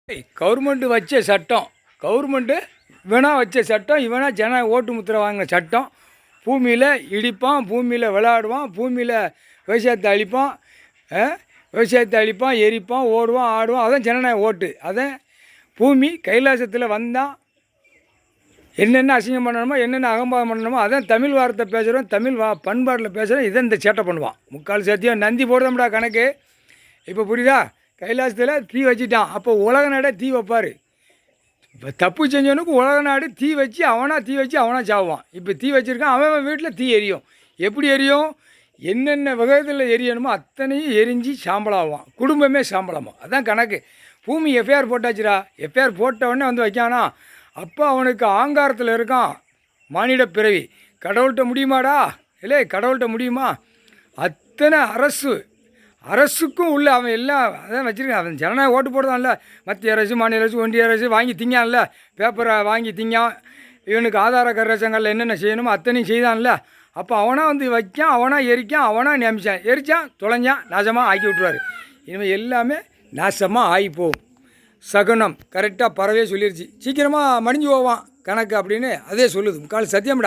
Government வச்ச சட்டம், government இவனா வச்ச சட்டம், இவனா ஜன ஓட்டு முத்திரை வாங்கின சட்டம். பூமியில் இடிப்பான், பூமியில் விளையாடுவான், பூமியில் விவசாயத்தை அழிப்பான், விவசாயத்தை அழிப்பான், எரிப்பான், ஓடுவான், ஆடுவான். அதான் ஜனநாயக ஓட்டு. அதான் பூமி கைலாசத்தில் வந்தால் என்னென்ன அசிங்கம் பண்ணணுமோ, என்னென்ன அகம்பாவம் பண்ணணுமோ, அதான் தமிழ் வார்த்தை பேசுகிறோம், தமிழ் பண்பாட்டில் பேசுகிறோம். இதை இந்த சேட்டை பண்ணுவான். முக்கால் சத்தியம் நந்தி போடுறோம்டா கணக்கு. இப்போ புரியுதா? கைலாசத்தில் தீ வச்சிட்டான். அப்போ உலக நாடே தீ வைப்பார். இப்போ தப்பு செஞ்சவனுக்கு உலக நாடு தீ வச்சு அவனாக சாவான். இப்போ தீ வச்சுருக்கான், அவன் வீட்டில் தீ எரியும். எப்படி எரியும்? என்னென்ன வகையில் எரியணுமோ அத்தனையும் எரிஞ்சு சாம்பலாகுவான். குடும்பமே சாம்பலாகும். அதான் கணக்கு. பூமி எஃப்ஐஆர் போட்டாச்சுடா. எஃப்ஐஆர் போட்டவுடனே வந்து வைக்கானா, அப்போ அவனுக்கு ஆங்காரத்தில் இருக்கான். மானிட பிறவி கடவுள்கிட்ட முடியுமாடா? இல்லை, கடவுள்கிட்ட முடியுமா? அத்தனை அரசுக்கும் உள்ள அவன் எல்லாம் அதான் வச்சுருக்கான். அவன் ஜனநாயக ஓட்டு போடுதான்ல. மத்திய அரசு, மாநில அரசு, ஒன்றிய அரசு வாங்கி திங்கான்ல. பேப்பரை வாங்கி திங்கான். இவனுக்கு ஆதார கரசங்களில் என்னென்ன செய்யணுமோ அத்தனையும் செய்தான்ல. அப்போ அவனாக வந்து வைக்கான், அவனாக எரிக்கான், அவனாக நியமிச்சான். எரித்தான், தொலைஞ்சான், நாசமாக ஆக்கி விட்டுருவார். இனிமேல் எல்லாமே நாசமாக ஆகிப்போகும். சகுனம் கரெக்டாக பறவையே சொல்லிடுச்சு. சீக்கிரமாக மடிஞ்சு போவான் கணக்கு அப்படின்னு அதே சொல்லுது. முக்கால் சத்தியம்டா.